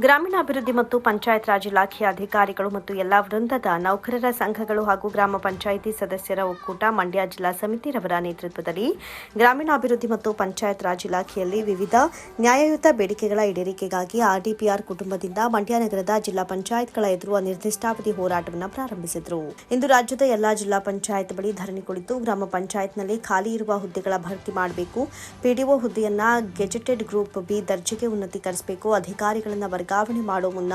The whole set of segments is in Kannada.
ಗ್ರಾಮೀಣಾಭಿವೃದ್ಧಿ ಮತ್ತು ಪಂಚಾಯತ್ ರಾಜ್ ಇಲಾಖೆಯ ಅಧಿಕಾರಿಗಳು ಮತ್ತು ಎಲ್ಲಾ ವೃಂದದ ನೌಕರರ ಸಂಘಗಳು ಹಾಗೂ ಗ್ರಾಮ ಪಂಚಾಯಿತಿ ಸದಸ್ಯರ ಒಕ್ಕೂಟ ಮಂಡ್ಯ ಜಿಲ್ಲಾ ಸಮಿತಿರವರ ನೇತೃತ್ವದಲ್ಲಿ ಗ್ರಾಮೀಣಾಭಿವೃದ್ಧಿ ಮತ್ತು ಪಂಚಾಯತ್ ರಾಜ್ ಇಲಾಖೆಯಲ್ಲಿ ವಿವಿಧ ನ್ಯಾಯಯುತ ಬೇಡಿಕೆಗಳ ಈಡೇರಿಕೆಗಾಗಿ ಆರ್ಡಿಪಿಆರ್ ಕುಟುಂಬದಿಂದ ಮಂಡ್ಯ ನಗರದ ಜಿಲ್ಲಾ ಪಂಚಾಯತ್ಗಳ ಎದುರು ಅನಿರ್ದಿಷ್ಟಾವಧಿ ಹೋರಾಟವನ್ನು ಪ್ರಾರಂಭಿಸಿದರು. ಇಂದು ರಾಜ್ಯದ ಎಲ್ಲಾ ಜಿಲ್ಲಾ ಪಂಚಾಯತ್ ಬಳಿ ಧರಣಿ ಕುಳಿತು ಗ್ರಾಮ ಪಂಚಾಯತ್ನಲ್ಲಿ ಖಾಲಿ ಇರುವ ಹುದ್ದೆಗಳ ಭರ್ತಿ ಮಾಡಬೇಕು, ಪಿಡಿಒ ಹುದ್ದೆಯನ್ನ ಗೆಜೆಟೆಡ್ ಗ್ರೂಪ್ ಬಿ ದರ್ಜೆಗೆ ಉನ್ನತೀಕರಿಸಬೇಕು, ಅಧಿಕಾರಿಗಳನ್ನು ವರ್ಗಾವಣೆ ಮಾಡುವ ಮುನ್ನ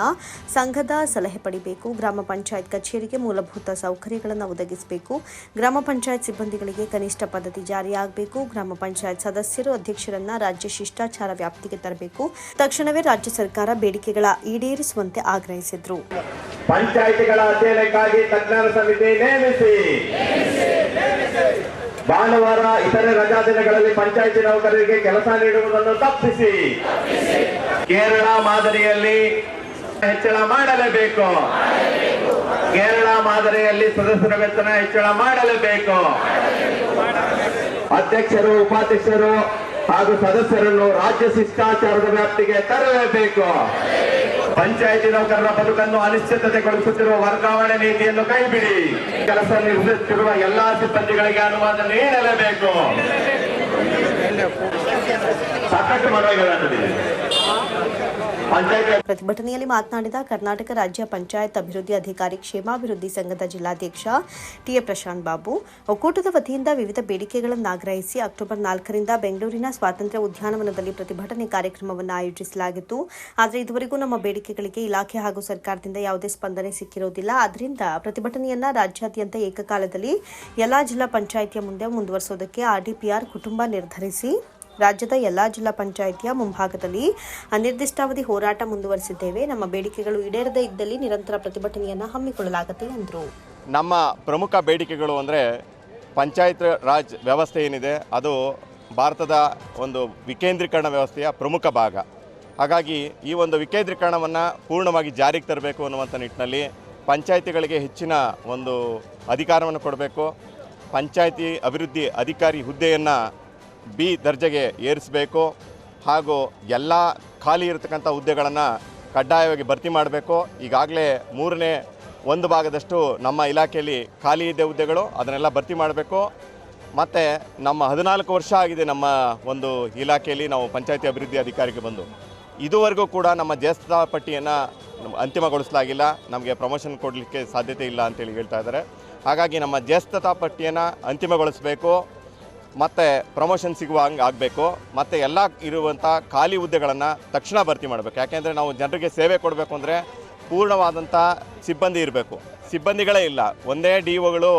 ಸಂಘದ ಸಲಹೆ ಪಡೆಯಬೇಕು, ಗ್ರಾಮ ಪಂಚಾಯತ್ ಕಚೇರಿಗೆ ಮೂಲಭೂತ ಸೌಕರ್ಯಗಳನ್ನು ಒದಗಿಸಬೇಕು, ಗ್ರಾಮ ಪಂಚಾಯತ್ ಸಿಬ್ಬಂದಿಗಳಿಗೆ ಕನಿಷ್ಠ ಪದ್ಧತಿ ಜಾರಿಯಾಗಬೇಕು, ಗ್ರಾಮ ಪಂಚಾಯತ್ ಸದಸ್ಯರು ಅಧ್ಯಕ್ಷರನ್ನ ರಾಜ್ಯ ಶಿಷ್ಟಾಚಾರ ವ್ಯಾಪ್ತಿಗೆ ತರಬೇಕು, ತಕ್ಷಣವೇ ರಾಜ್ಯ ಸರ್ಕಾರ ಬೇಡಿಕೆಗಳ ಈಡೇರಿಸುವಂತೆ ಆಗ್ರಹಿಸಿದರು. ಪಂಚಾಯಿತಿಗಳ ಅಧ್ಯಯನಕ್ಕಾಗಿ ತಜ್ಞರ ಸಮಿತಿ ನೇಮಿಸಿ, ಭಾನುವಾರ ಇತರೆ ರಜಾ ದಿನಗಳಲ್ಲಿ ಪಂಚಾಯಿತಿ ನೌಕರರಿಗೆ ಕೆಲಸ ನೀಡುವುದನ್ನು ತಪ್ಪಿಸಿ ಕೇರಳ ಮಾದರಿಯಲ್ಲಿ ಹೆಚ್ಚಳ ಮಾಡಲೇಬೇಕು. ಕೇರಳ ಮಾದರಿಯಲ್ಲಿ ಸದಸ್ಯರ ವೇತನ ಹೆಚ್ಚಳ ಮಾಡಲೇಬೇಕು. ಅಧ್ಯಕ್ಷರು, ಉಪಾಧ್ಯಕ್ಷರು ಹಾಗೂ ಸದಸ್ಯರನ್ನು ರಾಜ್ಯ ಶಿಷ್ಟಾಚಾರದ ವ್ಯಾಪ್ತಿಗೆ ತರಲೇಬೇಕು. ಪಂಚಾಯಿತಿ ನೌಕರರ ಬದುಕನ್ನು ಅನಿಶ್ಚಿತತೆಗೊಳಿಸುತ್ತಿರುವ ವರ್ಗಾವಣೆ ನೀತಿಯನ್ನು ಕೈಬಿಡಿ. ಕೆಲಸ ನಿರ್ವಹಿಸುತ್ತಿರುವ ಎಲ್ಲಾ ಸಿಬ್ಬಂದಿಗಳಿಗೆ ಅನುವಾದ ನೀಡಲೇಬೇಕು. ಸಾಕಷ್ಟು ಮನವಿಗಳಾಗಿದೆ. ಪ್ರತಿಭಟನೆಯಲ್ಲಿ ಮಾತನಾಡಿದ ಕರ್ನಾಟಕ ರಾಜ್ಯ ಪಂಚಾಯತ್ ಅಭಿವೃದ್ಧಿ ಅಧಿಕಾರಿ ಕ್ಷೇಮಾಭಿವೃದ್ಧಿ ಸಂಘದ ಜಿಲ್ಲಾಧ್ಯಕ್ಷ ಟಿಎ ಪ್ರಶಾಂತ್ ಬಾಬು, ಒಕ್ಕೂಟದ ವತಿಯಿಂದ ವಿವಿಧ ಬೇಡಿಕೆಗಳನ್ನು ಆಗ್ರಹಿಸಿ ಅಕ್ಟೋಬರ್ 4ರಿಂದ ಬೆಂಗಳೂರಿನ ಸ್ವಾತಂತ್ರ್ಯ ಉದ್ಯಾನವನದಲ್ಲಿ ಪ್ರತಿಭಟನೆ ಕಾರ್ಯಕ್ರಮವನ್ನು ಆಯೋಜಿಸಲಾಗಿತ್ತು. ಆದರೆ ಇದುವರೆಗೂ ನಮ್ಮ ಬೇಡಿಕೆಗಳಿಗೆ ಇಲಾಖೆ ಹಾಗೂ ಸರ್ಕಾರದಿಂದ ಯಾವುದೇ ಸ್ಪಂದನೆ ಸಿಕ್ಕಿರುವುದಿಲ್ಲ. ಆದ್ದರಿಂದ ಪ್ರತಿಭಟನೆಯನ್ನ ರಾಜ್ಯಾದ್ಯಂತ ಏಕಕಾಲದಲ್ಲಿ ಎಲ್ಲಾ ಜಿಲ್ಲಾ ಪಂಚಾಯಿತಿಯ ಮುಂದೆ ಮುಂದುವರಿಸುವುದಕ್ಕೆ ಆರ್ಡಿಪಿಆರ್ ಕುಟುಂಬ ನಿರ್ಧರಿಸಿ ರಾಜ್ಯದ ಎಲ್ಲಾ ಜಿಲ್ಲಾ ಪಂಚಾಯಿತಿಯ ಮುಂಭಾಗದಲ್ಲಿ ಅನಿರ್ದಿಷ್ಟಾವಧಿ ಹೋರಾಟ ಮುಂದುವರಿಸಿದ್ದೇವೆ. ನಮ್ಮ ಬೇಡಿಕೆಗಳು ಈಡೇರದೇ ಇದ್ದಲ್ಲಿ ನಿರಂತರ ಪ್ರತಿಭಟನೆಯನ್ನು ಹಮ್ಮಿಕೊಳ್ಳಲಾಗುತ್ತೆ ಎಂದರು. ನಮ್ಮ ಪ್ರಮುಖ ಬೇಡಿಕೆಗಳು ಅಂದರೆ ಪಂಚಾಯತ್ ರಾಜ್ ವ್ಯವಸ್ಥೆ ಏನಿದೆ ಅದು ಭಾರತದ ಒಂದು ವಿಕೇಂದ್ರೀಕರಣ ವ್ಯವಸ್ಥೆಯ ಪ್ರಮುಖ ಭಾಗ. ಹಾಗಾಗಿ ಈ ಒಂದು ವಿಕೇಂದ್ರೀಕರಣವನ್ನು ಪೂರ್ಣವಾಗಿ ಜಾರಿಗೆ ತರಬೇಕು ಅನ್ನುವಂಥ ನಿಟ್ಟಿನಲ್ಲಿ ಪಂಚಾಯಿತಿಗಳಿಗೆ ಹೆಚ್ಚಿನ ಒಂದು ಅಧಿಕಾರವನ್ನು ಕೊಡಬೇಕು. ಪಂಚಾಯಿತಿ ಅಭಿವೃದ್ಧಿ ಅಧಿಕಾರಿ ಹುದ್ದೆಯನ್ನು ಬಿ ದರ್ಜೆಗೆ ಏರಿಸಬೇಕು ಹಾಗೂ ಎಲ್ಲ ಖಾಲಿ ಇರತಕ್ಕಂಥ ಹುದ್ದೆಗಳನ್ನು ಕಡ್ಡಾಯವಾಗಿ ಭರ್ತಿ ಮಾಡಬೇಕು. ಈಗಾಗಲೇ 1/3 ಭಾಗದಷ್ಟು ನಮ್ಮ ಇಲಾಖೆಯಲ್ಲಿ ಖಾಲಿ ಇದೆ ಹುದ್ದೆಗಳು, ಅದನ್ನೆಲ್ಲ ಭರ್ತಿ ಮಾಡಬೇಕು. ಮತ್ತು ನಮ್ಮ 14 ವರ್ಷ ಆಗಿದೆ ನಮ್ಮ ಒಂದು ಇಲಾಖೆಯಲ್ಲಿ ನಾವು ಪಂಚಾಯತಿ ಅಭಿವೃದ್ಧಿ ಅಧಿಕಾರಿಗೆ ಬಂದು, ಇದುವರೆಗೂ ಕೂಡ ನಮ್ಮ ಜ್ಯೇಷ್ಠತಾ ಪಟ್ಟಿಯನ್ನು ಅಂತಿಮಗೊಳಿಸಲಾಗಿಲ್ಲ. ನಮಗೆ ಪ್ರಮೋಷನ್ ಕೊಡಲಿಕ್ಕೆ ಸಾಧ್ಯತೆ ಇಲ್ಲ ಅಂತೇಳಿ ಹೇಳ್ತಾ ಇದ್ದಾರೆ. ಹಾಗಾಗಿ ನಮ್ಮ ಜ್ಯೇಷ್ಠತಾ ಪಟ್ಟಿಯನ್ನು ಅಂತಿಮಗೊಳಿಸಬೇಕು ಮತ್ತು ಪ್ರಮೋಷನ್ ಸಿಗುವ ಹಂಗೆ ಆಗಬೇಕು. ಮತ್ತು ಎಲ್ಲ ಇರುವಂಥ ಖಾಲಿ ಹುದ್ದೆಗಳನ್ನು ತಕ್ಷಣ ಭರ್ತಿ ಮಾಡಬೇಕು. ಯಾಕೆಂದರೆ ನಾವು ಜನರಿಗೆ ಸೇವೆ ಕೊಡಬೇಕು ಅಂದರೆ ಪೂರ್ಣವಾದಂಥ ಸಿಬ್ಬಂದಿ ಇರಬೇಕು. ಸಿಬ್ಬಂದಿಗಳೇ ಇಲ್ಲ. ಒಂದೇ ಡಿಒಗಳು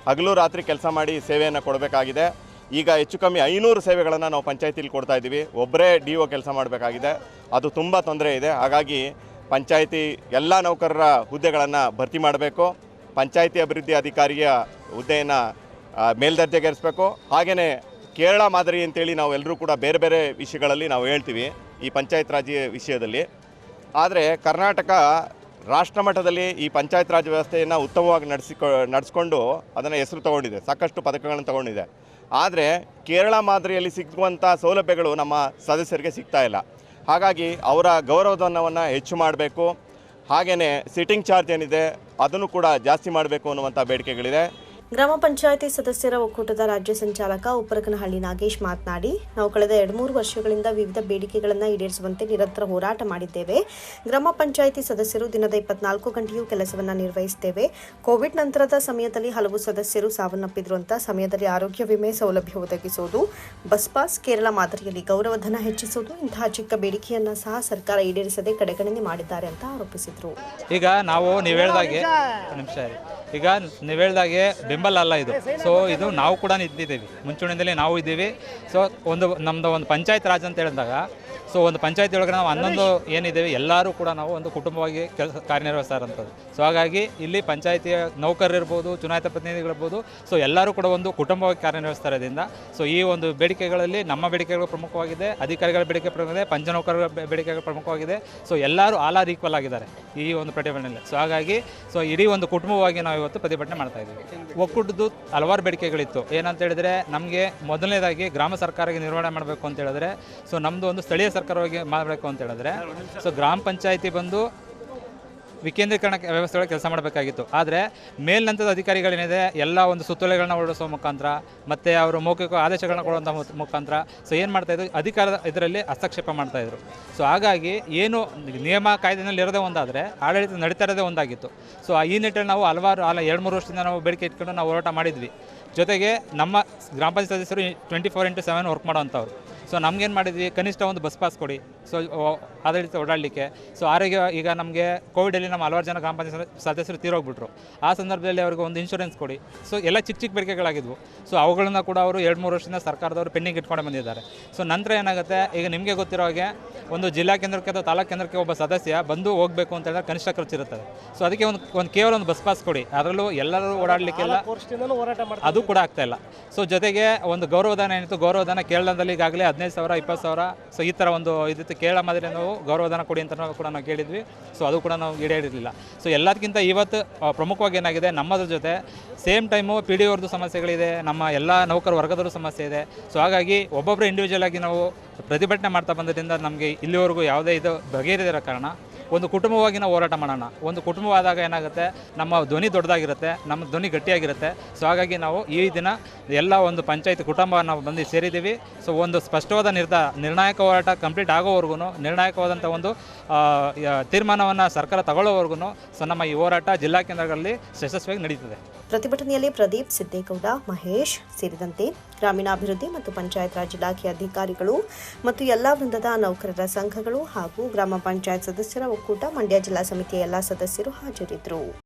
ಹಗಲು ರಾತ್ರಿ ಕೆಲಸ ಮಾಡಿ ಸೇವೆಯನ್ನು ಕೊಡಬೇಕಾಗಿದೆ. ಈಗ ಹೆಚ್ಚು ಕಮ್ಮಿ 500 ಸೇವೆಗಳನ್ನು ನಾವು ಪಂಚಾಯತಿಲಿ ಕೊಡ್ತಾ ಇದ್ದೀವಿ. ಒಬ್ಬರೇ ಡಿಒ ಕೆಲಸ ಮಾಡಬೇಕಾಗಿದೆ. ಅದು ತುಂಬ ತೊಂದರೆ ಇದೆ. ಹಾಗಾಗಿ ಪಂಚಾಯತಿ ಎಲ್ಲ ನೌಕರರ ಹುದ್ದೆಗಳನ್ನು ಭರ್ತಿ ಮಾಡಬೇಕು. ಪಂಚಾಯತಿ ಅಭಿವೃದ್ಧಿ ಅಧಿಕಾರಿಯ ಹುದ್ದೆಯನ್ನು ಮೇಲ್ದರ್ಜೆಗೇರಿಸಬೇಕು. ಹಾಗೆಯೇ ಕೇರಳ ಮಾದರಿ ಅಂತೇಳಿ ನಾವು ಎಲ್ಲರೂ ಕೂಡ ಬೇರೆ ಬೇರೆ ವಿಷಯಗಳಲ್ಲಿ ನಾವು ಹೇಳ್ತೀವಿ ಈ ಪಂಚಾಯತ್ ರಾಜ್ ವಿಷಯದಲ್ಲಿ. ಆದರೆ ಕರ್ನಾಟಕ ರಾಷ್ಟ್ರ ಮಟ್ಟದಲ್ಲಿ ಈ ಪಂಚಾಯತ್ ರಾಜ್ ವ್ಯವಸ್ಥೆಯನ್ನು ಉತ್ತಮವಾಗಿ ನಡೆಸ್ಕೊಂಡು ಅದನ್ನು ಹೆಸರು ತಗೊಂಡಿದೆ, ಸಾಕಷ್ಟು ಪದಕಗಳನ್ನು ತಗೊಂಡಿದೆ. ಆದರೆ ಕೇರಳ ಮಾದರಿಯಲ್ಲಿ ಸಿಗುವಂಥ ಸೌಲಭ್ಯಗಳು ನಮ್ಮ ಸದಸ್ಯರಿಗೆ ಸಿಗ್ತಾ ಇಲ್ಲ. ಹಾಗಾಗಿ ಅವರ ಗೌರವಧನವನ್ನು ಹೆಚ್ಚು ಮಾಡಬೇಕು. ಹಾಗೆಯೇ ಸಿಟ್ಟಿಂಗ್ ಚಾರ್ಜ್ ಏನಿದೆ ಅದನ್ನು ಕೂಡ ಜಾಸ್ತಿ ಮಾಡಬೇಕು ಅನ್ನುವಂಥ ಬೇಡಿಕೆಗಳಿದೆ. ಗ್ರಾಮ ಪಂಚಾಯಿತಿ ಸದಸ್ಯರ ಒಕ್ಕೂಟದ ರಾಜ್ಯ ಸಂಚಾಲಕ ಉಪ್ಪರಕನಹಳ್ಳಿ ನಾಗೇಶ್ ಮಾತನಾಡಿ, ನಾವು ಕಳೆದ 2-3 ವರ್ಷಗಳಿಂದ ವಿವಿಧ ಬೇಡಿಕೆಗಳನ್ನು ಈಡೇರಿಸುವಂತೆ ನಿರಂತರ ಹೋರಾಟ ಮಾಡಿದ್ದೇವೆ. ಗ್ರಾಮ ಪಂಚಾಯಿತಿ ಸದಸ್ಯರು ದಿನದ 24 ಗಂಟೆಯೂ ಕೆಲಸವನ್ನು ನಿರ್ವಹಿಸುತ್ತೇವೆ. ಕೋವಿಡ್ ನಂತರದ ಸಮಯದಲ್ಲಿ ಹಲವು ಸದಸ್ಯರು ಸಾವನ್ನಪ್ಪಿರುವಂತಹ ಸಮಯದಲ್ಲಿ ಆರೋಗ್ಯ ವಿಮೆ ಸೌಲಭ್ಯ ಒದಗಿಸುವುದು, ಬಸ್ ಪಾಸ್, ಕೇರಳ ಮಾದರಿಯಲ್ಲಿ ಗೌರವಧನ ಹೆಚ್ಚಿಸುವುದು, ಇಂತಹ ಚಿಕ್ಕ ಬೇಡಿಕೆಯನ್ನು ಸಹ ಸರ್ಕಾರ ಈಡೇರಿಸದೆ ಕಡೆಗಣನೆ ಮಾಡಿದ್ದಾರೆ ಅಂತ ಆರೋಪಿಸಿದರು. ಈಗ ನೀವು ಹೇಳ್ದಾಗೆ ಬೆಂಬಲ ಅಲ್ಲ ಇದು. ಸೊ ಇದು ನಾವು ಕೂಡ ನಿಂತಿದ್ದೀವಿ, ಮುಂಚೂಣಿಯಲ್ಲಿ ನಾವು ಇದ್ದೀವಿ. ಸೊ ನಮ್ಮದು ಒಂದು ಪಂಚಾಯತ್ ರಾಜ್ ಅಂತ ಹೇಳಿದಾಗ, ಸೊ ಒಂದು ಪಂಚಾಯತಿ ಒಳಗೆ ನಾವು 11 ಏನಿದ್ದೇವೆ ಎಲ್ಲರೂ ಕೂಡ ನಾವು ಒಂದು ಕುಟುಂಬವಾಗಿ ಕಾರ್ಯನಿರ್ವಹಿಸ್ತಾ ಇರೋಂಥದ್ದು. ಸೊ ಹಾಗಾಗಿ ಇಲ್ಲಿ ಪಂಚಾಯತಿಯ ನೌಕರರಿರ್ಬೋದು, ಚುನಾಯಿತ ಪ್ರತಿನಿಧಿಗಳಿರ್ಬೋದು, ಸೊ ಎಲ್ಲರೂ ಕೂಡ ಒಂದು ಕುಟುಂಬವಾಗಿ ಕಾರ್ಯನಿರ್ವಹಿಸ್ತಾ ಇರೋದ್ರಿಂದ ಸೊ ಈ ಒಂದು ಬೇಡಿಕೆಗಳಲ್ಲಿ ನಮ್ಮ ಬೇಡಿಕೆಗಳು ಪ್ರಮುಖವಾಗಿದೆ, ಅಧಿಕಾರಿಗಳ ಬೇಡಿಕೆ ಪ್ರಮುಖವಾಗಿದೆ, ಪಂಚನೌಕರರ ಬೇಡಿಕೆಗಳು ಪ್ರಮುಖವಾಗಿದೆ. ಸೊ ಎಲ್ಲರೂ ಆಲ್ ಈಕ್ವಲ್ ಆಗಿದ್ದಾರೆ ಈ ಒಂದು ಪ್ರತಿಭಟನೆಯಲ್ಲಿ. ಸೊ ಹಾಗಾಗಿ ಸೊ ಇಡೀ ಒಂದು ಕುಟುಂಬವಾಗಿ ನಾವು ಇವತ್ತು ಪ್ರತಿಭಟನೆ ಮಾಡ್ತಾ ಇದ್ದೀವಿ. ಒಕ್ಕೂಟದ್ದು ಹಲವಾರು ಬೇಡಿಕೆಗಳಿತ್ತು. ಏನಂತ ಹೇಳಿದ್ರೆ, ನಮಗೆ ಮೊದಲನೇದಾಗಿ ಗ್ರಾಮ ಸರ್ಕಾರಕ್ಕೆ ನಿರ್ವಹಣೆ ಮಾಡಬೇಕು ಅಂತ ಹೇಳಿದ್ರೆ, ಸೊ ನಮ್ಮದು ಒಂದು ಸ್ಥಳೀಯ ಸ್ಥಳೀಯ ಸರ್ಕಾರವಾಗಿ ಮಾಡಬೇಕು ಅಂತ ಹೇಳಿದ್ರೆ ಸೊ ಗ್ರಾಮ ಪಂಚಾಯಿತಿ ಬಂದು ವಿಕೇಂದ್ರೀಕರಣ ವ್ಯವಸ್ಥೆಗಳು ಕೆಲಸ ಮಾಡಬೇಕಾಗಿತ್ತು. ಆದರೆ ಮೇಲ್ನಂತದ ಅಧಿಕಾರಿಗಳೇನಿದೆ ಎಲ್ಲ ಒಂದು ಸುತ್ತೋಲೆಗಳನ್ನ ಹೊರಡಿಸೋ ಮುಖಾಂತರ ಮತ್ತು ಅವರು ಮೌಖಿಕ ಆದೇಶಗಳನ್ನ ಕೊಡುವಂಥ ಮುಖಾಂತರ ಸೊ ಏನು ಮಾಡ್ತಾಯಿದ್ರು, ಅಧಿಕಾರದ ಇದರಲ್ಲಿ ಹಸ್ತಕ್ಷೇಪ ಮಾಡ್ತಾಯಿದ್ರು. ಸೊ ಹಾಗಾಗಿ ಏನು ನಿಯಮ ಕಾಯ್ದೆನಲ್ಲಿ ಇರೋದೇ ಒಂದಾದರೆ ಆಡಳಿತ ನಡೀತಾ ಇರೋದೇ ಒಂದಾಗಿತ್ತು. ಸೊ ಈ ನಿಟ್ಟಿನಲ್ಲಿ ನಾವು ಹಲವಾರು 2-3 ವರ್ಷದಿಂದ ನಾವು ಬೇಡಿಕೆ ಇಟ್ಕೊಂಡು ನಾವು ಹೋರಾಟ ಮಾಡಿದ್ವಿ. ಜೊತೆಗೆ ನಮ್ಮ ಗ್ರಾಮ ಪಂಚಾಯತ್ ಸದಸ್ಯರು 24/7 ವರ್ಕ್ ಮಾಡೋವಂಥವ್ರು. ಸೊ ನಮ್ಗೇನು ಮಾಡಿದ್ವಿ, ಕನಿಷ್ಠ ಒಂದು ಬಸ್ ಪಾಸ್ ಕೊಡಿ ಸೊ ಆಡಳಿತ ಓಡಾಡಲಿಕ್ಕೆ. ಸೊ ಆರೋಗ್ಯ ಈಗ ನಮಗೆ ಕೋವಿಡಲ್ಲಿ ನಮ್ಮ ಹಲವಾರು ಜನ ಗ್ರಾಮ ಪಂಚಾಯತ್ ಸದಸ್ಯರು ತೀರೋಗ್ಬಿಟ್ರು. ಆ ಸಂದರ್ಭದಲ್ಲಿ ಅವ್ರಿಗೆ ಒಂದು ಇನ್ಶೂರೆನ್ಸ್ ಕೊಡಿ. ಸೊ ಎಲ್ಲ ಚಿಕ್ಕ ಚಿಕ್ಕ ಬೇಡಿಕೆಗಳಾಗಿದ್ವು. ಸೊ ಅವುಗಳನ್ನ ಕೂಡ ಅವರು 2-3 ವರ್ಷದಿಂದ ಸರ್ಕಾರದವರು ಪೆಂಡಿಂಗ್ ಇಟ್ಕೊಂಡು ಬಂದಿದ್ದಾರೆ. ಸೊ ನಂತರ ಏನಾಗುತ್ತೆ, ಈಗ ನಿಮಗೆ ಗೊತ್ತಿರೋ ಹಾಗೆ ಒಂದು ಜಿಲ್ಲಾ ಕೇಂದ್ರಕ್ಕೆ ಅಥವಾ ತಾಲೂಕು ಕೇಂದ್ರಕ್ಕೆ ಒಬ್ಬ ಸದಸ್ಯ ಬಂದು ಹೋಗಬೇಕು ಅಂತ ಹೇಳಿದ್ರೆ ಕನಿಷ್ಠ ಖರ್ಚಿರುತ್ತದೆ. ಸೊ ಅದಕ್ಕೆ ಒಂದು ಕೇವಲ ಒಂದು ಬಸ್ ಪಾಸ್ ಕೊಡಿ, ಅದರಲ್ಲೂ ಎಲ್ಲರೂ ಓಡಾಡಲಿಕ್ಕೆಲ್ಲ ಅದು ಕೂಡ ಆಗ್ತಾಯಿಲ್ಲ. ಸೊ ಜೊತೆಗೆ ಒಂದು ಗೌರವಧನ ಏನಿತ್ತು, ಗೌರವಧನ ಕೇರಳದಲ್ಲಿ ಈಗಾಗಲೇ 15,000 20,000 ಸೊ ಈ ಥರ ಒಂದು ಇದಿತ್ತು. ಕೇರಳ ಮಾದರಿ ನಾವು ಗೌರವಧನ ಕೊಡಿ ಅಂತ ಕೂಡ ನಾವು ಕೇಳಿದ್ವಿ. ಸೊ ಅದು ಕೂಡ ನಾವು ಈಡೇರಿರಲಿಲ್ಲ. ಸೊ ಎಲ್ಲದಕ್ಕಿಂತ ಇವತ್ತು ಪ್ರಮುಖವಾಗಿ ಏನಾಗಿದೆ, ನಮ್ಮದ್ರ ಜೊತೆ ಸೇಮ್ ಟೈಮು ಪಿ ಡಿ ಅವ್ರದ್ದು ಸಮಸ್ಯೆಗಳಿದೆ, ನಮ್ಮ ಎಲ್ಲ ನೌಕರ ವರ್ಗದವ್ರ ಸಮಸ್ಯೆ ಇದೆ. ಸೊ ಹಾಗಾಗಿ ಒಬ್ಬೊಬ್ಬರು ಇಂಡಿವಿಜುವಲ್ ಆಗಿ ನಾವು ಪ್ರತಿಭಟನೆ ಮಾಡ್ತಾ ಬಂದ್ರಿಂದ ನಮಗೆ ಇಲ್ಲಿವರೆಗೂ ಯಾವುದೇ ಇದು ಬಗೆಹರಿದಿರೋ ಕಾರಣ ಒಂದು ಕುಟುಂಬವಾಗಿ ನಾವು ಹೋರಾಟ ಮಾಡೋಣ. ಒಂದು ಕುಟುಂಬವಾದಾಗ ಏನಾಗುತ್ತೆ, ನಮ್ಮ ಧ್ವನಿ ದೊಡ್ಡದಾಗಿರುತ್ತೆ, ನಮ್ಮ ಧ್ವನಿ ಗಟ್ಟಿಯಾಗಿರುತ್ತೆ. ಸೊ ಹಾಗಾಗಿ ನಾವು ಈ ದಿನ ಎಲ್ಲ ಒಂದು ಪಂಚಾಯತ್ ಕುಟುಂಬ ನಾವು ಬಂದು ಸೇರಿದ್ದೀವಿ. ಸೊ ಒಂದು ಸ್ಪಷ್ಟವಾದ ನಿರ್ಣಾಯಕ ಹೋರಾಟ ಕಂಪ್ಲೀಟ್ ಆಗೋವರೆಗೂ, ನಿರ್ಣಾಯಕವಾದಂಥ ಒಂದು ತೀರ್ಮಾನವನ್ನು ಸರ್ಕಾರ ತಗೊಳ್ಳೋವರೆಗೂ ಸೊ ನಮ್ಮ ಈ ಹೋರಾಟ ಜಿಲ್ಲಾ ಕೇಂದ್ರಗಳಲ್ಲಿ ಯಶಸ್ವಿಯಾಗಿ ನಡೀತದೆ. ಪ್ರತಿಭಟನೆಯಲ್ಲಿ ಪ್ರದೀಪ್, ಸಿದ್ದೇಗೌಡ, ಮಹೇಶ್ ಸೇರಿದಂತೆ ಗ್ರಾಮೀಣಾಭಿವೃದ್ಧಿ ಮತ್ತು ಪಂಚಾಯತ್ ರಾಜ್ ಇಲಾಖೆ ಅಧಿಕಾರಿಗಳು ಮತ್ತು ಎಲ್ಲಾ ವೃಂದದ ನೌಕರರ ಸಂಘಗಳು ಹಾಗೂ ಗ್ರಾಮ ಪಂಚಾಯತ್ ಸದಸ್ಯರ ಒಕ್ಕೂಟ ಮಂಡ್ಯ ಜಿಲ್ಲಾ ಸಮಿತಿಯ ಎಲ್ಲಾ ಸದಸ್ಯರು ಹಾಜರಿದ್ದರು.